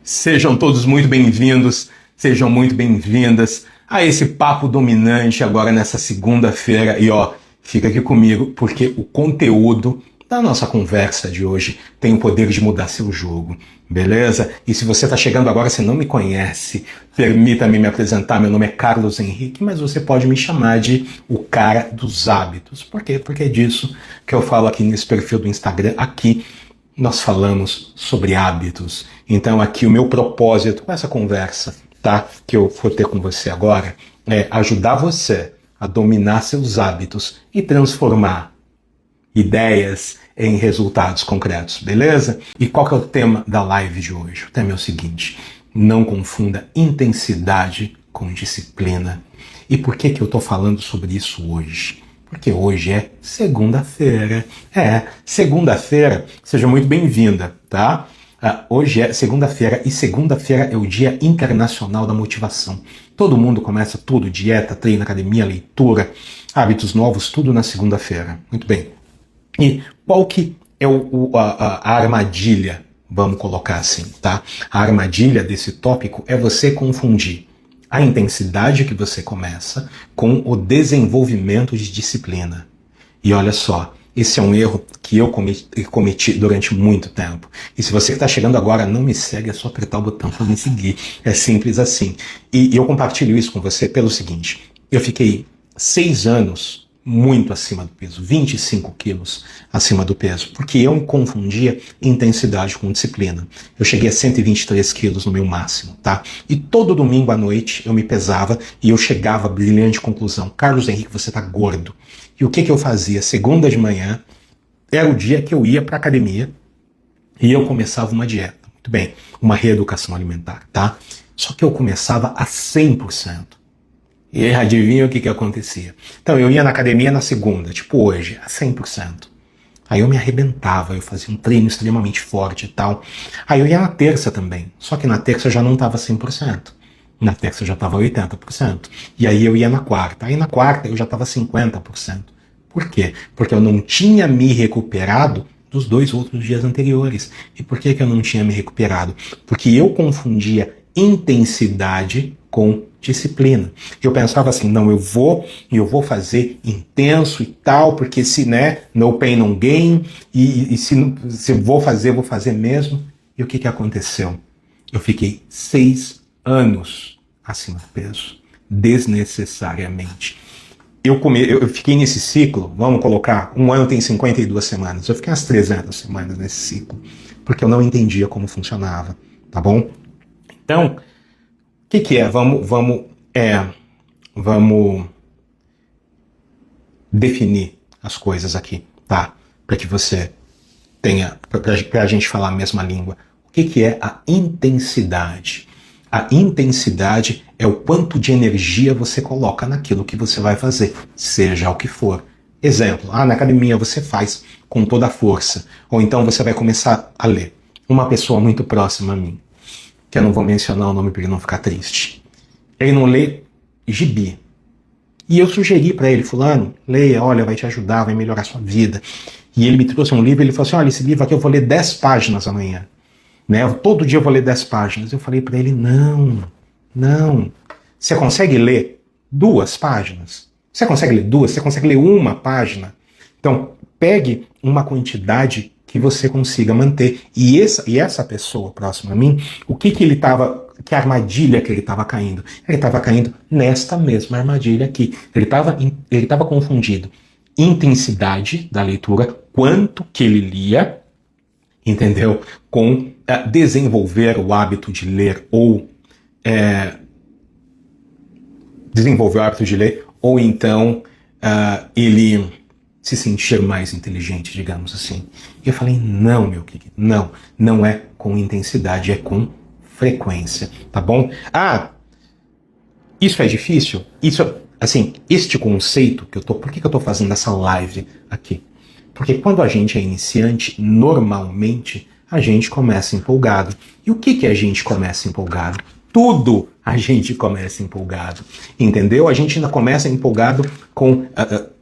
Sejam todos muito bem-vindos, sejam muito bem-vindas a esse papo dominante agora nessa segunda-feira. E ó, fica aqui comigo porque o conteúdo da nossa conversa de hoje tem o poder de mudar seu jogo, beleza? E se você está chegando agora, você não me conhece, permita-me me apresentar. Meu nome é Carlos Henrique, mas você pode me chamar de o cara dos hábitos. Por quê? Porque é disso que eu falo aqui nesse perfil do Instagram. Aqui nós falamos sobre hábitos. Então aqui o meu propósito com essa conversa, tá, que eu vou ter com você agora, é ajudar você a dominar seus hábitos e transformar ideias em resultados concretos, beleza? E qual que é o tema da live de hoje? O tema é o seguinte: não confunda intensidade com disciplina. E por que eu tô falando sobre isso hoje? Porque hoje é segunda-feira. Segunda-feira, seja muito bem-vinda, tá? Hoje é segunda-feira e segunda-feira é o Dia Internacional da Motivação. Todo mundo começa tudo, dieta, treino, academia, leitura, hábitos novos, tudo na segunda-feira. Muito bem. E qual que é a armadilha, vamos colocar assim, tá? A armadilha desse tópico é você confundir a intensidade que você começa com o desenvolvimento de disciplina. E olha só, esse é um erro que eu cometi durante muito tempo. E se você está chegando agora, não me segue, é só apertar o botão para me seguir. É simples assim. E eu compartilho isso com você pelo seguinte: eu fiquei 6 anos muito acima do peso, 25 quilos acima do peso, porque eu confundia intensidade com disciplina. Eu cheguei a 123 quilos no meu máximo, tá? E todo domingo à noite eu me pesava e eu chegava à brilhante conclusão: Carlos Henrique, você tá gordo. E o que eu fazia? Segunda de manhã era o dia que eu ia pra academia e eu começava uma dieta. Muito bem, uma reeducação alimentar, tá? Só que eu começava a 100%. E adivinha o que acontecia? Então eu ia na academia na segunda, tipo hoje, a 100%. Aí eu me arrebentava, eu fazia um treino extremamente forte e tal. Aí eu ia na terça também, só que na terça eu já não estava 100%. Na terça eu já estava 80%. E aí eu ia na quarta. Aí na quarta eu já estava 50%. Por quê? Porque eu não tinha me recuperado dos 2 outros dias anteriores. E por que eu não tinha me recuperado? Porque eu confundia intensidade com disciplina. Eu pensava assim: não, eu vou fazer intenso e tal, porque se, né, no pain no gain, e se vou fazer mesmo. E o que aconteceu? Eu fiquei 6 anos acima do peso, desnecessariamente. Eu fiquei nesse ciclo, vamos colocar, um ano tem 52 semanas, eu fiquei umas 300 semanas nesse ciclo, porque eu não entendia como funcionava, tá bom? Então, o que é? Vamos definir as coisas aqui, tá? Para que você tenha, para a gente falar a mesma língua. O que é a intensidade? A intensidade é o quanto de energia você coloca naquilo que você vai fazer, seja o que for. Exemplo, na academia você faz com toda a força, ou então você vai começar a ler. Uma pessoa muito próxima a mim, que eu não vou mencionar o nome para ele não ficar triste, ele não lê gibi. E eu sugeri para ele: fulano, leia, olha, vai te ajudar, vai melhorar a sua vida. E ele me trouxe um livro, ele falou assim: olha, esse livro aqui eu vou ler 10 páginas amanhã. Né? Todo dia eu vou ler 10 páginas. Eu falei para ele: não. Você consegue ler 2 páginas? Você consegue ler 2? Você consegue ler 1 página? Então, pegue uma quantidade que você consiga manter. E essa pessoa próxima a mim, que armadilha que ele estava caindo? Ele estava caindo nesta mesma armadilha aqui. Ele estava confundindo intensidade da leitura, quanto que ele lia, entendeu? Com desenvolver o hábito de ler ou então ele se sentir mais inteligente, digamos assim. E eu falei: não, meu querido, não é com intensidade, é com frequência, tá bom? Isso é difícil? Este conceito por que eu tô fazendo essa live aqui? Porque quando a gente é iniciante, normalmente a gente começa empolgado. E o que a gente começa empolgado? Tudo a gente começa empolgado, entendeu? A gente ainda começa empolgado com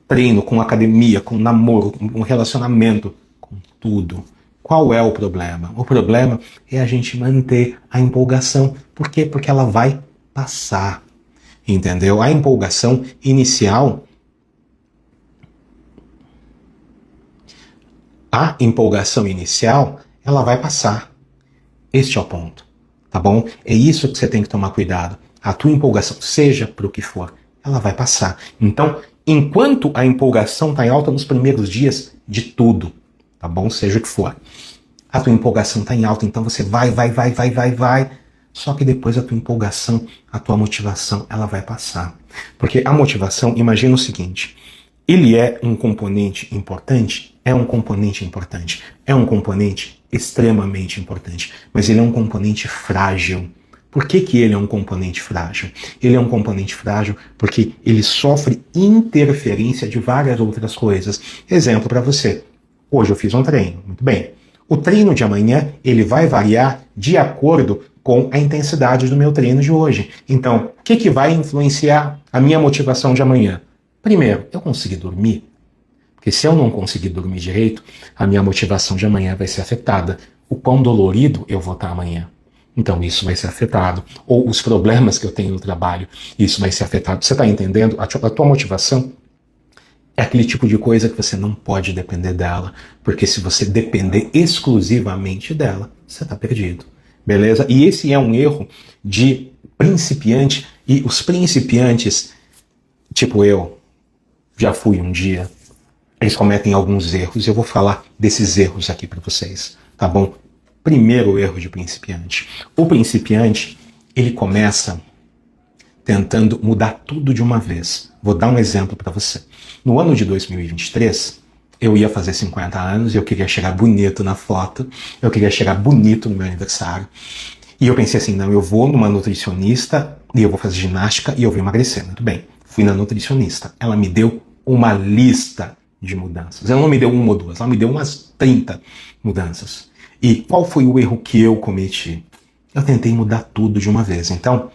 treino, com academia, com namoro, com relacionamento, com tudo. Qual é o problema? O problema é a gente manter a empolgação. Por quê? Porque ela vai passar. Entendeu? A empolgação inicial. A empolgação inicial, ela vai passar. Este é o ponto. Tá bom? É isso que você tem que tomar cuidado. A tua empolgação, seja para o que for, ela vai passar. Então, enquanto a empolgação está em alta nos primeiros dias de tudo, tá bom? Seja o que for. A tua empolgação está em alta, então você vai. Só que depois a tua empolgação, a tua motivação, ela vai passar. Porque a motivação, imagina o seguinte, ele é um componente importante? É um componente importante. É um componente extremamente importante. Mas ele é um componente frágil. Por que ele é um componente frágil? Ele é um componente frágil porque ele sofre interferência de várias outras coisas. Exemplo para você. Hoje eu fiz um treino. Muito bem. O treino de amanhã, ele vai variar de acordo com a intensidade do meu treino de hoje. Então, o que vai influenciar a minha motivação de amanhã? Primeiro, eu conseguir dormir. Porque se eu não conseguir dormir direito, a minha motivação de amanhã vai ser afetada. O quão dolorido eu vou estar amanhã. Então isso vai ser afetado. Ou os problemas que eu tenho no trabalho, isso vai ser afetado. Você está entendendo? A tua motivação é aquele tipo de coisa que você não pode depender dela. Porque se você depender exclusivamente dela, você está perdido. Beleza? E esse é um erro de principiante. E os principiantes, tipo eu, já fui um dia, eles cometem alguns erros. Eu vou falar desses erros aqui para vocês, tá bom? Primeiro erro de principiante. O principiante, ele começa tentando mudar tudo de uma vez. Vou dar um exemplo para você. No ano de 2023, eu ia fazer 50 anos e eu queria chegar bonito na foto, eu queria chegar bonito no meu aniversário. E eu pensei assim, não, eu vou numa nutricionista e eu vou fazer ginástica e eu vou emagrecer. Muito bem, fui na nutricionista. Ela me deu uma lista de mudanças. Ela não me deu uma ou duas, ela me deu umas 30 mudanças. E qual foi o erro que eu cometi? Eu tentei mudar tudo de uma vez. Então,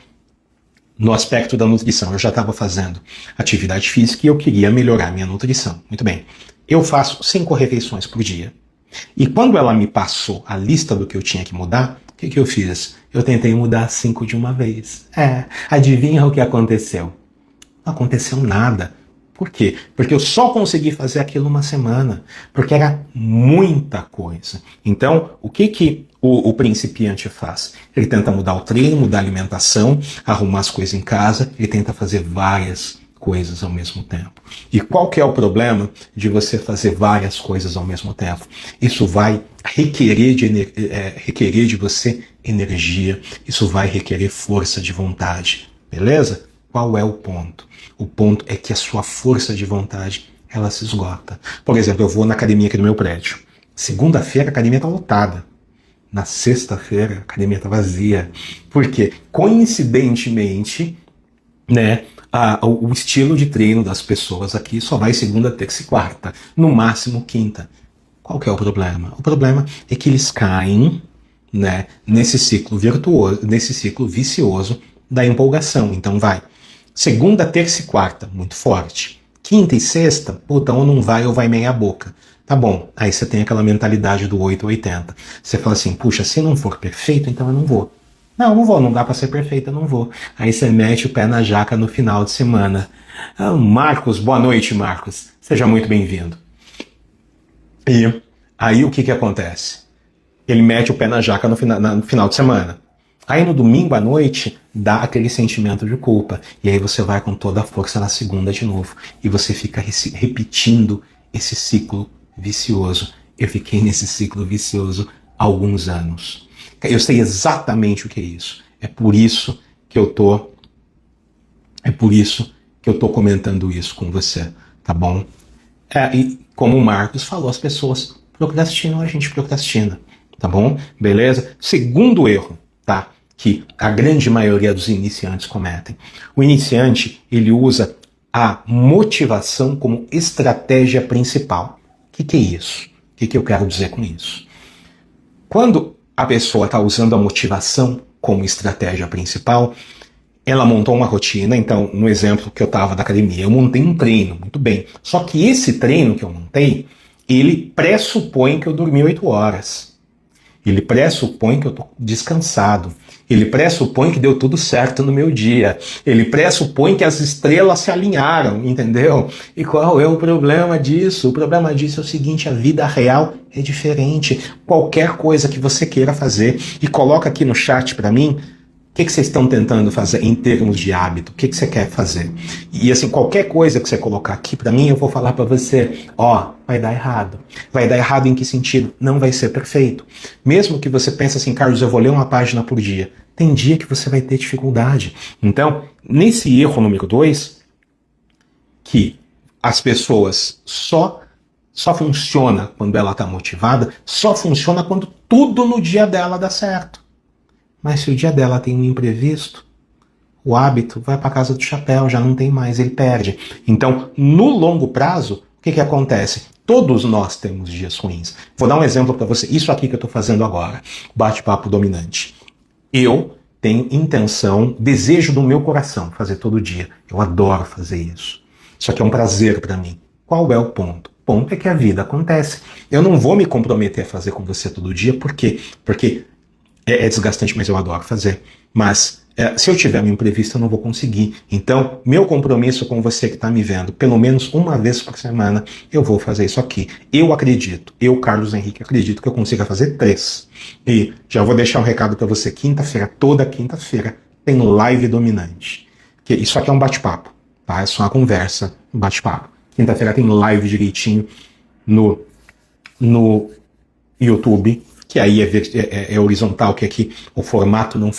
no aspecto da nutrição, eu já estava fazendo atividade física e eu queria melhorar minha nutrição. Muito bem. Eu faço 5 refeições por dia. E quando ela me passou a lista do que eu tinha que mudar, o que eu fiz? Eu tentei mudar 5 de uma vez. Adivinha o que aconteceu? Não aconteceu nada. Por quê? Porque eu só consegui fazer aquilo uma semana, porque era muita coisa. Então, o que o principiante faz? Ele tenta mudar o treino, mudar a alimentação, arrumar as coisas em casa, ele tenta fazer várias coisas ao mesmo tempo. E qual que é o problema de você fazer várias coisas ao mesmo tempo? Isso vai requerer de você energia, isso vai requerer força de vontade, beleza? Qual é o ponto? O ponto é que a sua força de vontade, ela se esgota. Por exemplo, eu vou na academia aqui do meu prédio. Segunda-feira a academia está lotada. Na sexta-feira a academia está vazia. Por quê? Coincidentemente, né, o estilo de treino das pessoas aqui só vai segunda, terça e quarta. No máximo quinta. Qual que é o problema? O problema é que eles caem, né, nesse ciclo virtuoso, nesse ciclo vicioso da empolgação. Então vai. Segunda, terça e quarta, muito forte. Quinta e sexta, puta, ou não vai ou vai meia boca. Tá bom, aí você tem aquela mentalidade do 8 ou 80. Você fala assim, puxa, se não for perfeito, então eu não vou. Não vou, não dá pra ser perfeito, eu não vou. Aí você mete o pé na jaca no final de semana. Marcos, boa noite, Marcos. Seja muito bem-vindo. E aí o que acontece? Ele mete o pé na jaca no final de semana. Aí no domingo à noite, dá aquele sentimento de culpa. E aí você vai com toda a força na segunda de novo. E você fica repetindo esse ciclo vicioso. Eu fiquei nesse ciclo vicioso há alguns anos. Eu sei exatamente o que é isso. É por isso que eu tô comentando isso com você, tá bom? E como o Marcos falou, as pessoas procrastinam, a gente procrastina, tá bom? Beleza? Segundo erro, tá? Que a grande maioria dos iniciantes cometem. O iniciante, ele usa a motivação como estratégia principal. O que é isso? O que eu quero dizer com isso? Quando a pessoa está usando a motivação como estratégia principal, ela montou uma rotina. Então, no exemplo que eu estava da academia, eu montei um treino, muito bem. Só que esse treino que eu montei, ele pressupõe que eu dormi 8 horas. Ele pressupõe que eu estou descansado. Ele pressupõe que deu tudo certo no meu dia. Ele pressupõe que as estrelas se alinharam, entendeu? E qual é o problema disso? O problema disso é o seguinte, a vida real é diferente. Qualquer coisa que você queira fazer, e coloca aqui no chat para mim, o que vocês estão tentando fazer em termos de hábito? O que você quer fazer? E assim, qualquer coisa que você colocar aqui para mim, eu vou falar para você, vai dar errado. Vai dar errado em que sentido? Não vai ser perfeito. Mesmo que você pense assim, Carlos, eu vou ler uma página por dia. Tem dia que você vai ter dificuldade. Então, nesse erro número 2, que as pessoas só funciona quando ela está motivada, só funciona quando tudo no dia dela dá certo. Mas se o dia dela tem um imprevisto, o hábito vai para a casa do chapéu, já não tem mais, ele perde. Então, no longo prazo, o que acontece? Todos nós temos dias ruins. Vou dar um exemplo para você. Isso aqui que eu estou fazendo agora, bate-papo dominante. Eu tenho intenção, desejo do meu coração fazer todo dia. Eu adoro fazer isso. Isso aqui é um prazer para mim. Qual é o ponto? O ponto é que a vida acontece. Eu não vou me comprometer a fazer com você todo dia, por quê? Porque é desgastante, mas eu adoro fazer. Mas se eu tiver um imprevisto, eu não vou conseguir. Então, meu compromisso com você que está me vendo, pelo menos uma vez por semana, eu vou fazer isso aqui. Eu acredito, Carlos Henrique, acredito que eu consiga fazer 3. E já vou deixar um recado para você. Quinta-feira, toda quinta-feira, tem live dominante. Que isso aqui é um bate-papo, tá? É só uma conversa, um bate-papo. Quinta-feira tem live direitinho no YouTube, que aí é horizontal, que aqui o formato não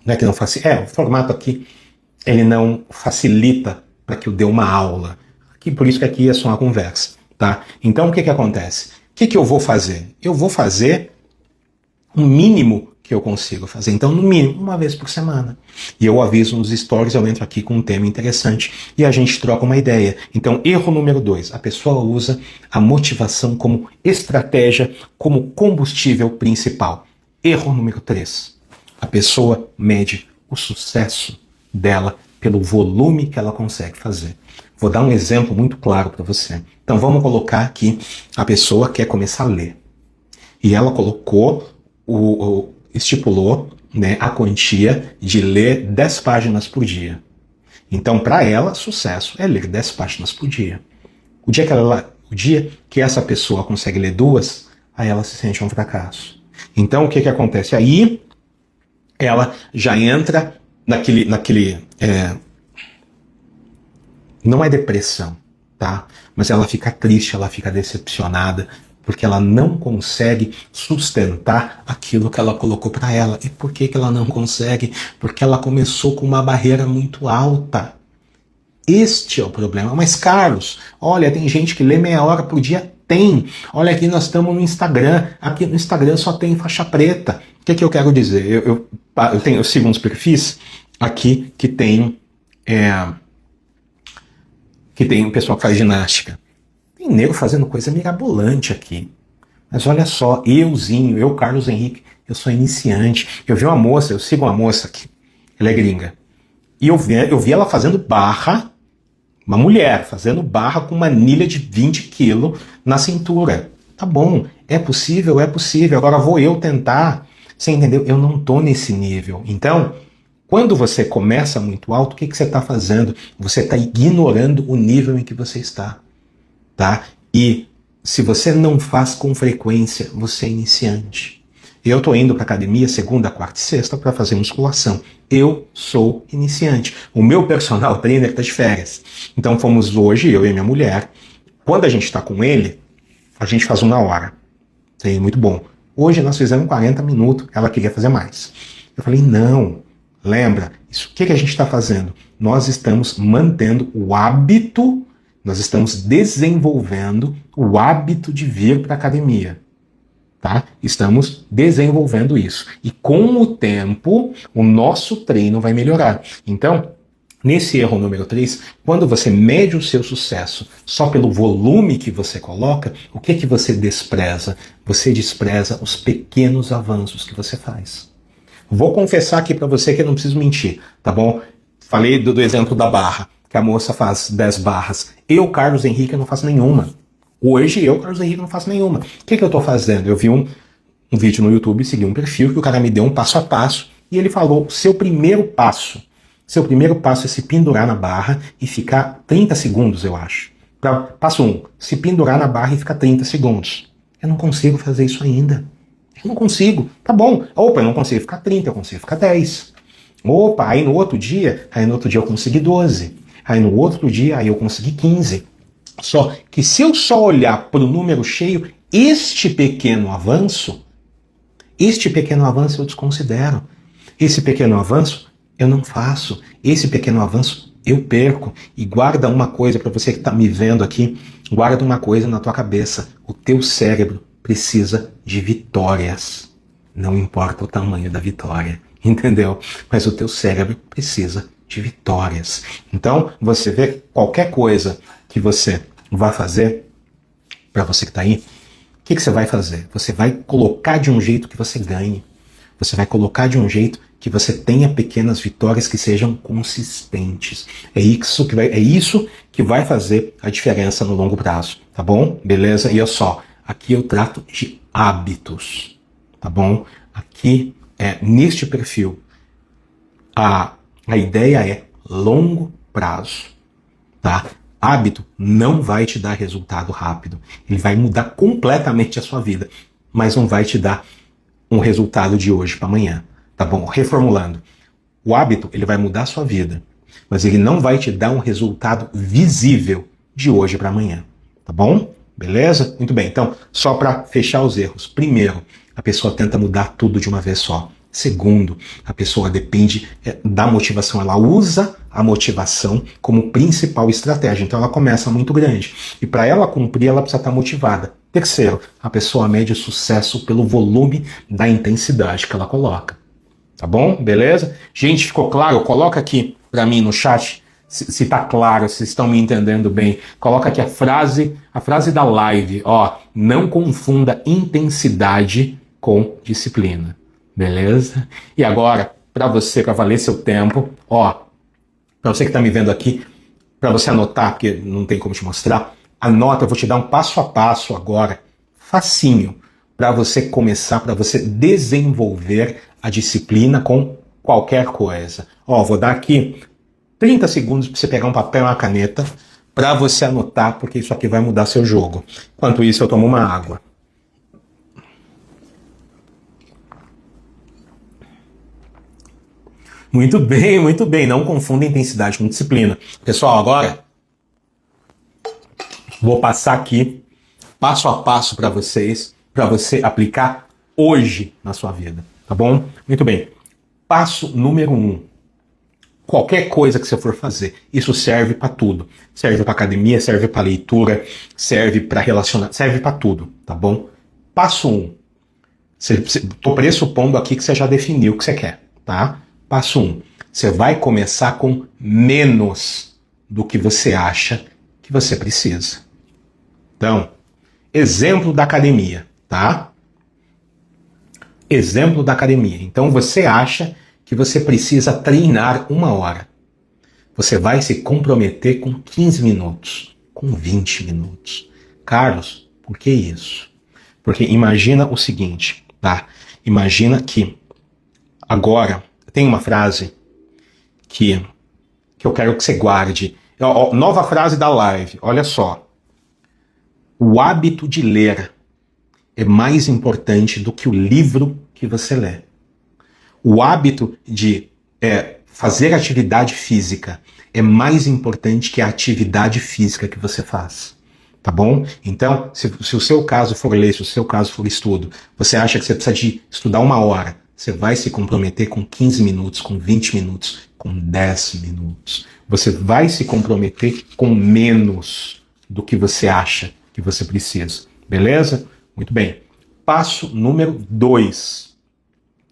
é que não facilita. O formato aqui ele não facilita para que eu dê uma aula. Por isso que aqui é só uma conversa, tá? Então o que acontece? O que eu vou fazer? Eu vou fazer o mínimo que eu consigo fazer. Então, no mínimo, uma vez por semana. E eu aviso nos stories, eu entro aqui com um tema interessante e a gente troca uma ideia. Então, erro número 2, a pessoa usa a motivação como estratégia, como combustível principal. Erro número 3, a pessoa mede o sucesso dela pelo volume que ela consegue fazer. Vou dar um exemplo muito claro para você. Então, vamos colocar aqui, a pessoa quer começar a ler. E ela colocou estipulou, né, a quantia de ler 10 páginas por dia. Então, para ela, sucesso é ler 10 páginas por dia. O dia que essa pessoa consegue ler 2, aí ela se sente um fracasso. Então, o que acontece? Aí, ela já entra não é depressão, tá? Mas ela fica triste, ela fica decepcionada, porque ela não consegue sustentar aquilo que ela colocou para ela. E por que ela não consegue? Porque ela começou com uma barreira muito alta. Este é o problema. Mas, Carlos, olha, tem gente que lê meia hora por dia? Tem. Olha, aqui nós estamos no Instagram. Aqui no Instagram só tem faixa preta. O que eu quero dizer? Eu sigo uns perfis aqui que tem um pessoal que faz ginástica. Tem nego fazendo coisa mirabolante aqui. Mas olha só, eu, Carlos Henrique, eu sou iniciante. Eu sigo uma moça aqui, ela é gringa. E eu vi ela fazendo barra, uma mulher fazendo barra com uma anilha de 20 quilos na cintura. Tá bom, é possível. Agora vou eu tentar. Você entendeu? Eu não tô nesse nível. Então, quando você começa muito alto, o que você está fazendo? Você está ignorando o nível em que você está. Tá? E se você não faz com frequência, você é iniciante. Eu estou indo para academia segunda, quarta e sexta para fazer musculação. Eu sou iniciante. O meu personal trainer está de férias. Então fomos hoje, eu e minha mulher. Quando a gente está com ele, a gente faz 1 hora. É muito bom. Hoje nós fizemos 40 minutos, ela queria fazer mais. Eu falei, não, lembra, o que a gente está fazendo? Nós estamos mantendo o hábito. Nós estamos desenvolvendo o hábito de vir para a academia. Tá? Estamos desenvolvendo isso. E com o tempo, o nosso treino vai melhorar. Então, nesse erro número 3, quando você mede o seu sucesso só pelo volume que você coloca, o que você despreza? Você despreza os pequenos avanços que você faz. Vou confessar aqui para você que eu não preciso mentir, tá bom? Falei do exemplo da barra, que a moça faz 10 barras. Eu, Carlos Henrique, eu não faço nenhuma. Hoje eu, Carlos Henrique, não faço nenhuma. O que eu estou fazendo? Eu vi um vídeo no YouTube, segui um perfil que o cara me deu um passo a passo e ele falou, seu primeiro passo é se pendurar na barra e ficar 30 segundos, eu acho. Passo 1, se pendurar na barra e ficar 30 segundos. Eu não consigo fazer isso ainda. Eu não consigo. Tá bom. Opa, eu não consigo ficar 30, eu consigo ficar 10. Opa, aí no outro dia eu consegui 12. Aí no outro dia, aí eu consegui 15. Só que se eu só olhar para o número cheio, este pequeno avanço eu desconsidero. Esse pequeno avanço eu não faço. Esse pequeno avanço eu perco. E guarda uma coisa, para você que está me vendo aqui, guarda uma coisa na tua cabeça. O teu cérebro precisa de vitórias. Não importa o tamanho da vitória, entendeu? Mas o teu cérebro precisa de vitórias. Então, você vê qualquer coisa que você vai fazer, para você que está aí, o que você vai fazer? Você vai colocar de um jeito que você ganhe. Você vai colocar de um jeito que você tenha pequenas vitórias que sejam consistentes. É isso que vai fazer a diferença no longo prazo, tá bom? Beleza? E olha só, aqui eu trato de hábitos, tá bom? Aqui, neste perfil, a ideia é longo prazo, tá? Hábito não vai te dar resultado rápido. Ele vai mudar completamente a sua vida, mas não vai te dar um resultado de hoje para amanhã, tá bom? Reformulando. O hábito, ele vai mudar a sua vida, mas ele não vai te dar um resultado visível de hoje para amanhã, tá bom? Beleza? Muito bem. Então, só para fechar os erros. Primeiro, a pessoa tenta mudar tudo de uma vez só. Segundo, a pessoa depende da motivação. Ela usa a motivação como principal estratégia. Então ela começa muito grande. E para ela cumprir, ela precisa estar motivada. Terceiro, a pessoa mede o sucesso pelo volume da intensidade que ela coloca. Tá bom? Beleza? Gente, ficou claro? Coloca aqui para mim no chat se tá claro, se estão me entendendo bem. Coloca aqui a frase da live. Ó, não confunda intensidade com disciplina. Beleza? E agora, para você, para valer seu tempo, ó, para você que está me vendo aqui, para você anotar, porque não tem como te mostrar, anota, eu vou te dar um passo a passo agora, facinho, para você começar, para você desenvolver a disciplina com qualquer coisa. Ó, vou dar aqui 30 segundos para você pegar um papel e uma caneta, para você anotar, porque isso aqui vai mudar seu jogo. Enquanto isso, eu tomo uma água. Muito bem, muito bem. Não confunda intensidade com disciplina. Pessoal, agora vou passar aqui passo a passo para vocês, para você aplicar hoje na sua vida, tá bom? Muito bem. Passo número 1. Qualquer coisa que você for fazer, isso serve para tudo. Serve para academia, serve para leitura, serve para relacionar, serve para tudo, tá bom? Passo 1. Estou pressupondo aqui que você já definiu o que você quer, tá? Passo 1. Você vai começar com menos do que você acha que você precisa. Então, exemplo da academia, tá? Exemplo da academia. Então, você acha que você precisa treinar 1 hora. Você vai se comprometer com 15 minutos, com 20 minutos. Carlos, por que isso? Porque imagina o seguinte, tá? Imagina que agora tem uma frase que eu quero que você guarde. Nova frase da live, olha só. O hábito de ler é mais importante do que o livro que você lê. O hábito de fazer atividade física é mais importante que a atividade física que você faz. Tá bom? Então, se o seu caso for ler, se o seu caso for estudo, você acha que você precisa de estudar 1 hora, você vai se comprometer com 15 minutos, com 20 minutos, com 10 minutos. Você vai se comprometer com menos do que você acha que você precisa. Beleza? Muito bem. Passo número 2.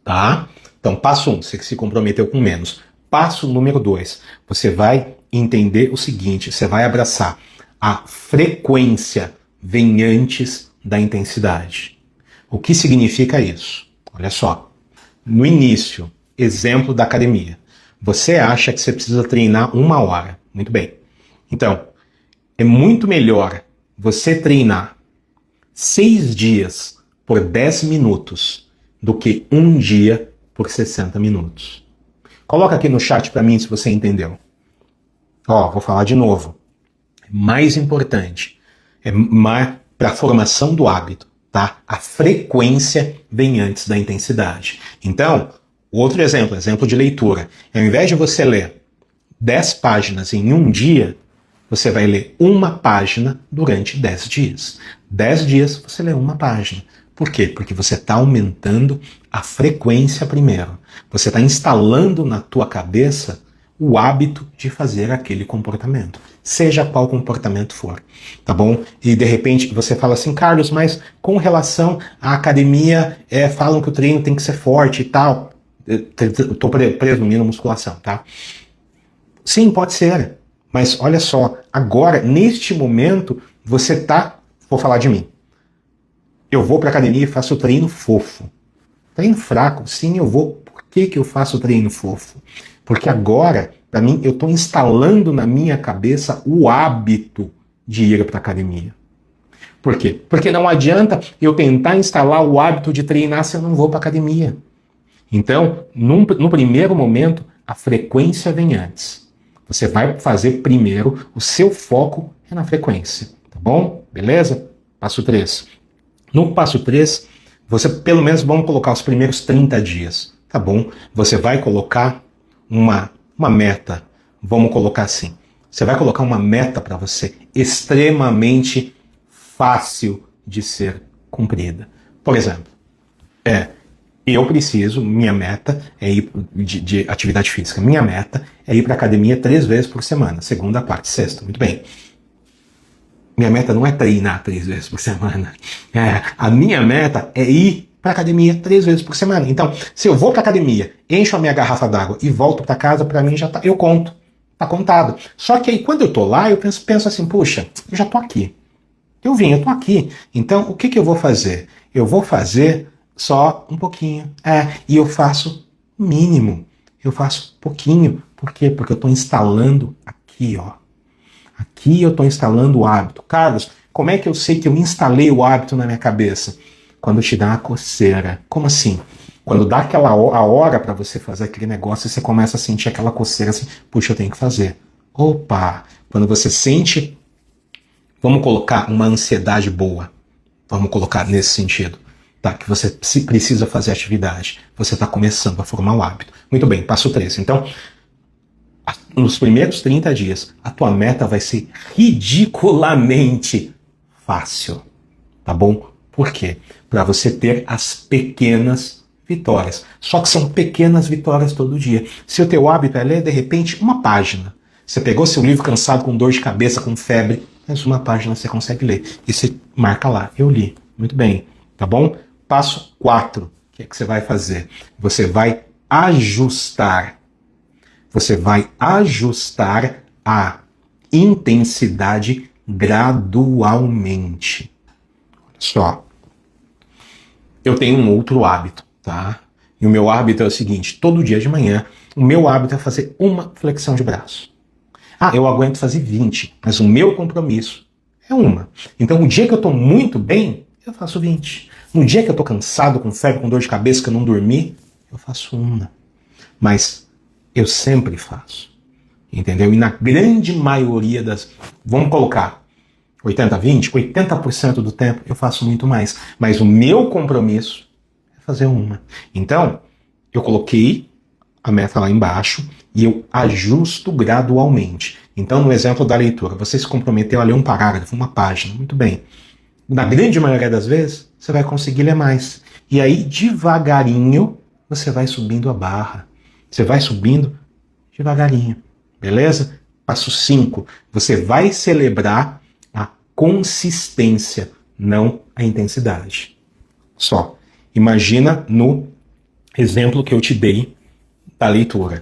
Tá? Então, passo 1, você se comprometeu com menos. Passo número 2, você vai entender o seguinte, você vai abraçar a frequência vem antes da intensidade. O que significa isso? Olha só. No início, exemplo da academia. Você acha que você precisa treinar 1 hora. Muito bem. Então, é muito melhor você treinar 6 dias por 10 minutos do que um dia por 60 minutos. Coloca aqui no chat para mim se você entendeu. Ó, vou falar de novo. Mais importante é para a formação do hábito, tá? A frequência vem antes da intensidade. Então, outro exemplo de leitura. Ao invés de você ler 10 páginas em um dia, você vai ler uma página durante 10 dias. 10 dias você lê uma página. Por quê? Porque você está aumentando a frequência primeiro. Você está instalando na tua cabeça o hábito de fazer aquele comportamento, seja qual comportamento for, tá bom? E de repente você fala assim, Carlos, mas com relação à academia, falam que o treino tem que ser forte e tal. Estou presumindo musculação, tá? Sim, pode ser, mas olha só, agora, neste momento, você tá, vou falar de mim, eu vou pra academia e faço treino fofo. Treino fraco, sim, eu vou. Por que eu faço treino fofo? Porque agora, para mim, eu estou instalando na minha cabeça o hábito de ir para a academia. Por quê? Porque não adianta eu tentar instalar o hábito de treinar se eu não vou para a academia. Então, no primeiro momento, a frequência vem antes. Você vai fazer primeiro, o seu foco é na frequência. Tá bom? Beleza? Passo 3. No passo 3, você pelo menos vamos colocar os primeiros 30 dias. Tá bom? Você vai colocar uma meta, vamos colocar assim. Você vai colocar uma meta para você extremamente fácil de ser cumprida. Por exemplo, minha meta é ir de atividade física. Minha meta é ir para academia 3 vezes por semana, segunda, quarta, sexta. Muito bem. Minha meta não é treinar 3 vezes por semana. A minha meta é ir para academia 3 vezes por semana. Então, se eu vou para academia, encho a minha garrafa d'água e volto para casa, para mim já tá, eu conto, tá contado. Só que aí quando eu tô lá, eu penso assim, puxa, eu já tô aqui. Eu tô aqui. Então, o que eu vou fazer? Eu vou fazer só um pouquinho. E eu faço o mínimo. Eu faço pouquinho. Por quê? Porque eu tô instalando aqui, ó. Aqui eu tô instalando o hábito. Carlos, como é que eu sei que eu instalei o hábito na minha cabeça? Quando te dá uma coceira. Como assim? Quando dá a hora para você fazer aquele negócio, você começa a sentir aquela coceira assim, puxa, eu tenho que fazer. Opa! Quando você sente, vamos colocar uma ansiedade boa. Vamos colocar nesse sentido. Tá? Que você precisa fazer atividade. Você está começando a formar o hábito. Muito bem, passo 3. Então, nos primeiros 30 dias, a tua meta vai ser ridiculamente fácil. Tá bom? Por quê? Para você ter as pequenas vitórias. Só que são pequenas vitórias todo dia. Se o teu hábito é ler, de repente, uma página. Você pegou seu livro cansado, com dor de cabeça, com febre, mas uma página você consegue ler. E você marca lá, eu li. Muito bem, tá bom? Passo 4. O que é que você vai fazer? Você vai ajustar. Você vai ajustar a intensidade gradualmente. Olha só. Eu tenho um outro hábito, tá? E o meu hábito é o seguinte, todo dia de manhã, o meu hábito é fazer uma flexão de braço. Eu aguento fazer 20, mas o meu compromisso é uma. Então, o dia que eu estou muito bem, eu faço 20. No dia que eu estou cansado, com febre, com dor de cabeça, que eu não dormi, eu faço uma. Mas eu sempre faço. Entendeu? E na grande maioria das... Vamos colocar 80-20? 80% do tempo eu faço muito mais. Mas o meu compromisso é fazer uma. Então, eu coloquei a meta lá embaixo e eu ajusto gradualmente. Então, no exemplo da leitura, você se comprometeu a ler um parágrafo, uma página. Muito bem. Na grande maioria das vezes, você vai conseguir ler mais. E aí, devagarinho, você vai subindo a barra. Você vai subindo devagarinho. Beleza? Passo 5. Você vai celebrar a consistência, não a intensidade. Só. Imagina no exemplo que eu te dei da leitura.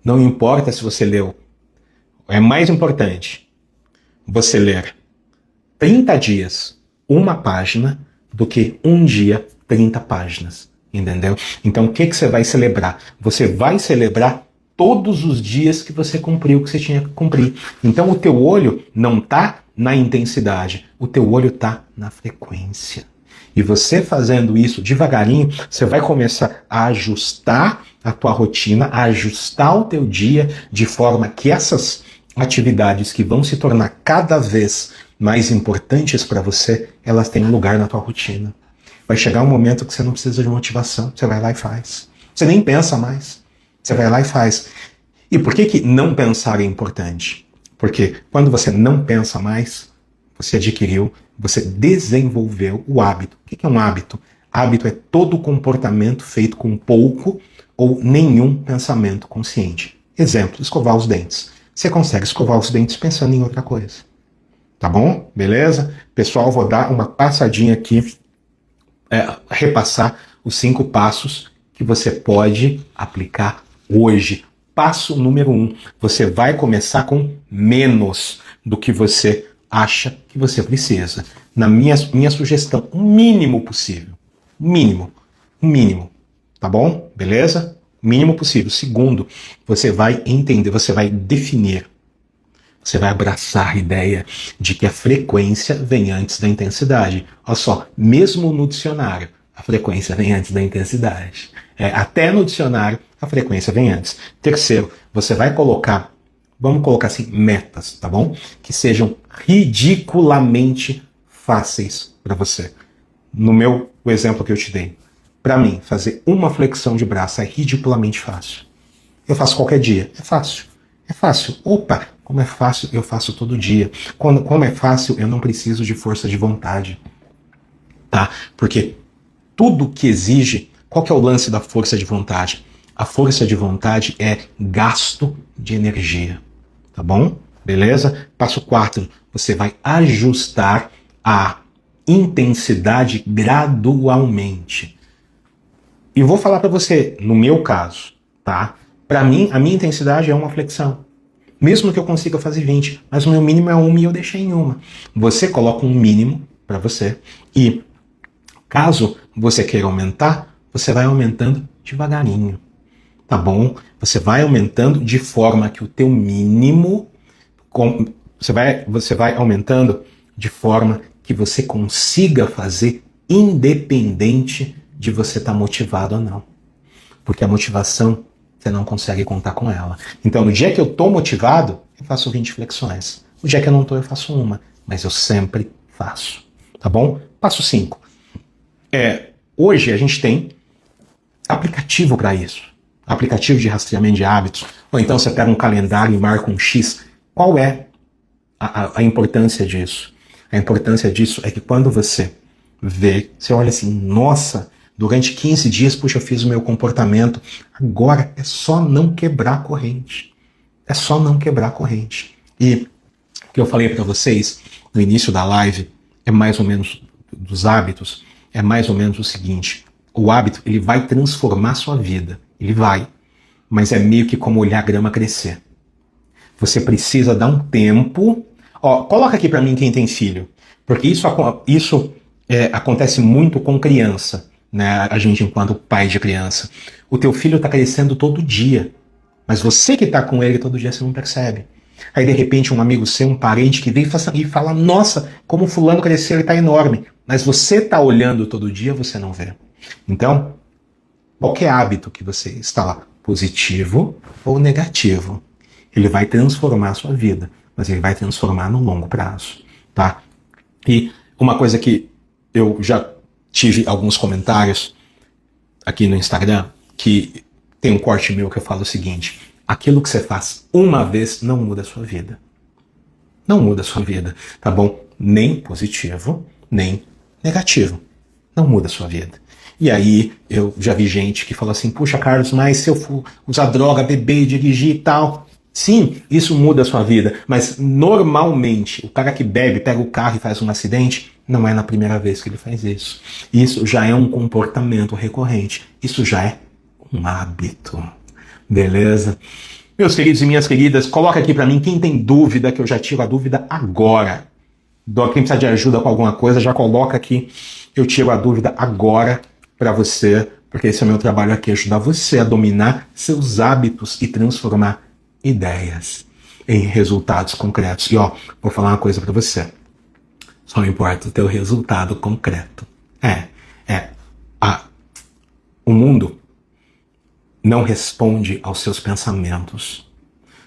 Não importa se você leu. É mais importante você ler 30 dias uma página do que um dia 30 páginas. Entendeu? Então o que você vai celebrar? Você vai celebrar todos os dias que você cumpriu o que você tinha que cumprir. Então o teu olho não está na intensidade, o teu olho está na frequência. E você fazendo isso devagarinho, você vai começar a ajustar a tua rotina, a ajustar o teu dia de forma que essas atividades que vão se tornar cada vez mais importantes para você, elas têm um lugar na tua rotina. Vai chegar um momento que você não precisa de motivação, você vai lá e faz. Você nem pensa mais, você vai lá e faz. E por que não pensar é importante? Porque quando você não pensa mais, você adquiriu, você desenvolveu o hábito. O que é um hábito? Hábito é todo comportamento feito com pouco ou nenhum pensamento consciente. Exemplo, escovar os dentes. Você consegue escovar os dentes pensando em outra coisa. Tá bom? Beleza? Pessoal, vou dar uma passadinha aqui, repassar os 5 passos que você pode aplicar hoje. Passo número 1. Você vai começar com menos do que você acha que você precisa. Na minha sugestão, o mínimo possível. Mínimo. Tá bom? Beleza? Mínimo possível. Segundo, você vai entender, você vai definir. Você vai abraçar a ideia de que a frequência vem antes da intensidade. Olha só, mesmo no dicionário, a frequência vem antes da intensidade. Até no dicionário, a frequência vem antes. Terceiro, você vai colocar, vamos colocar assim, metas, tá bom? Que sejam ridiculamente fáceis para você. O exemplo que eu te dei. Para mim, fazer uma flexão de braço é ridiculamente fácil. Eu faço qualquer dia. É fácil. É fácil. Opa, como é fácil, eu faço todo dia. Como é fácil, eu não preciso de força de vontade. Tá? Porque tudo que exige... Qual que é o lance da força de vontade? A força de vontade é gasto de energia. Tá bom? Beleza? Passo 4. Você vai ajustar a intensidade gradualmente. E vou falar para você, no meu caso, tá? Para mim, a minha intensidade é uma flexão. Mesmo que eu consiga fazer 20, mas o meu mínimo é 1 e eu deixei em 1. Você coloca um mínimo para você e caso você queira aumentar, você vai aumentando devagarinho, tá bom? Você vai aumentando de forma que o teu mínimo, você vai aumentando de forma que você consiga fazer independente de você estar motivado ou não. Porque a motivação, você não consegue contar com ela. Então, no dia que eu estou motivado, eu faço 20 flexões. No dia que eu não estou, eu faço 1. Mas eu sempre faço. Tá bom? Passo 5. Hoje a gente tem aplicativo para isso. Aplicativo de rastreamento de hábitos. Ou então você pega um calendário e marca um X. Qual é a importância disso? A importância disso é que quando você vê, você olha assim, nossa, durante 15 dias, puxa, eu fiz o meu comportamento. Agora é só não quebrar a corrente. É só não quebrar a corrente. E o que eu falei para vocês no início da live é mais ou menos dos hábitos, é mais ou menos o seguinte. O hábito, ele vai transformar a sua vida. Ele vai. Mas é meio que como olhar a grama crescer. Você precisa dar um tempo. Coloca aqui para mim quem tem filho. Porque isso acontece muito com criança. Né, a gente enquanto pai de criança. O teu filho está crescendo todo dia, mas você que está com ele todo dia, você não percebe. Aí de repente um amigo seu, um parente que vem e fala, nossa, como fulano cresceu, ele está enorme. Mas você está olhando todo dia, você não vê. Então, qualquer hábito que você instalar, positivo ou negativo, ele vai transformar a sua vida, mas ele vai transformar no longo prazo. Tá? E uma coisa que eu já tive alguns comentários aqui no Instagram, que tem um corte meu que eu falo o seguinte, aquilo que você faz uma vez não muda a sua vida. Não muda a sua vida, tá bom? Nem positivo, nem negativo. Não muda a sua vida. E aí, eu já vi gente que fala assim, puxa, Carlos, mas se eu for usar droga, beber, dirigir e tal... Sim, isso muda a sua vida, mas normalmente o cara que bebe, pega o carro e faz um acidente, não é na primeira vez que ele faz isso. Isso já é um comportamento recorrente, isso já é um hábito. Beleza? Meus queridos e minhas queridas, coloca aqui pra mim quem tem dúvida, que eu já tiro a dúvida agora. Quem precisa de ajuda com alguma coisa, já coloca aqui, eu tiro a dúvida agora pra você, porque esse é o meu trabalho aqui, ajudar você a dominar seus hábitos e transformar ideias. em resultados concretos. E ó, vou falar uma coisa para você. Só importa o teu resultado concreto. O mundo não responde aos seus pensamentos.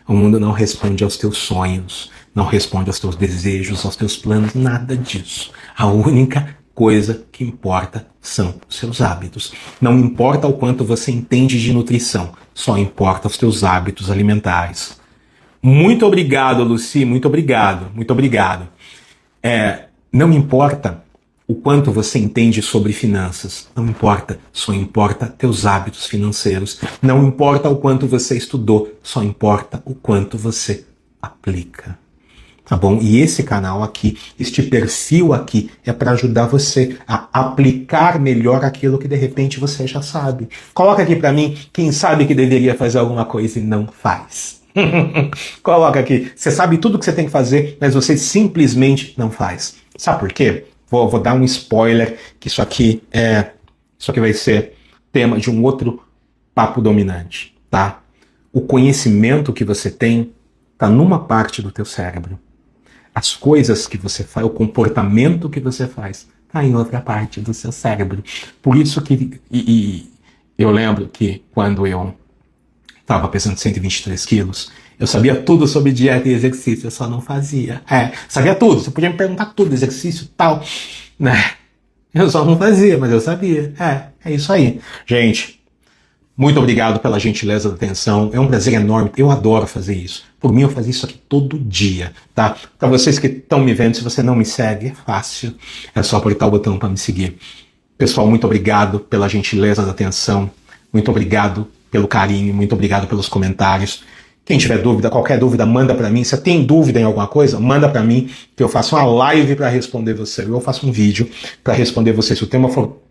O mundo não responde aos teus sonhos, não responde aos teus desejos, aos teus planos, nada disso. A única coisa que importa são os seus hábitos. Não importa o quanto você entende de nutrição, só importa os teus hábitos alimentares. Muito obrigado, Lucy, muito obrigado, muito obrigado. Não importa o quanto você entende sobre finanças, não importa, só importa teus hábitos financeiros. Não importa o quanto você estudou, só importa o quanto você aplica. Tá bom? E esse canal aqui, este perfil aqui, é para ajudar você a aplicar melhor aquilo que de repente você já sabe. Coloca aqui para mim quem sabe que deveria fazer alguma coisa e não faz. Coloca aqui. Você sabe tudo que você tem que fazer, mas você simplesmente não faz. Sabe por quê? Vou dar um spoiler, que isso aqui vai ser tema de um outro papo dominante, tá? O conhecimento que você tem está numa parte do teu cérebro. As coisas que você faz, o comportamento que você faz, está em outra parte do seu cérebro. Por isso que eu lembro que quando eu estava pesando 123 quilos, eu sabia tudo sobre dieta e exercício, eu só não fazia. Sabia tudo, você podia me perguntar tudo, exercício e tal, né? Eu só não fazia, mas eu sabia. É isso aí. Gente, muito obrigado pela gentileza da atenção, é um prazer enorme, eu adoro fazer isso. Por mim, eu fazia isso aqui todo dia, tá? Para vocês que estão me vendo, se você não me segue, é fácil, é só apertar o botão para me seguir. Pessoal, muito obrigado pela gentileza da atenção, muito obrigado pelo carinho, muito obrigado pelos comentários. Quem tiver dúvida, qualquer dúvida, manda para mim. Se tem dúvida em alguma coisa, manda para mim, que eu faço uma live para responder você. Eu faço um vídeo para responder você. Se o tema for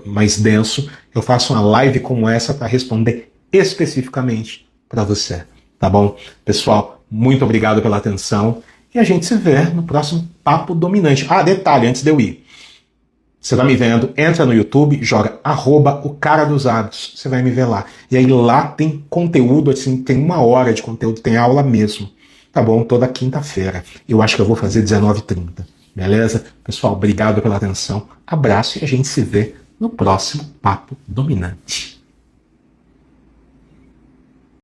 mais denso, eu faço uma live como essa para responder especificamente para você. Tá bom? Pessoal, muito obrigado pela atenção e a gente se vê no próximo Papo Dominante. Detalhe, antes de eu ir. Você tá me vendo, entra no YouTube, joga @o cara dos hábitos, você vai me ver lá. E aí lá tem conteúdo, assim, tem 1 hora de conteúdo, tem aula mesmo. Tá bom? Toda quinta-feira. Eu acho que eu vou fazer 19h30. Beleza? Pessoal, obrigado pela atenção. Abraço e a gente se vê no próximo Papo Dominante.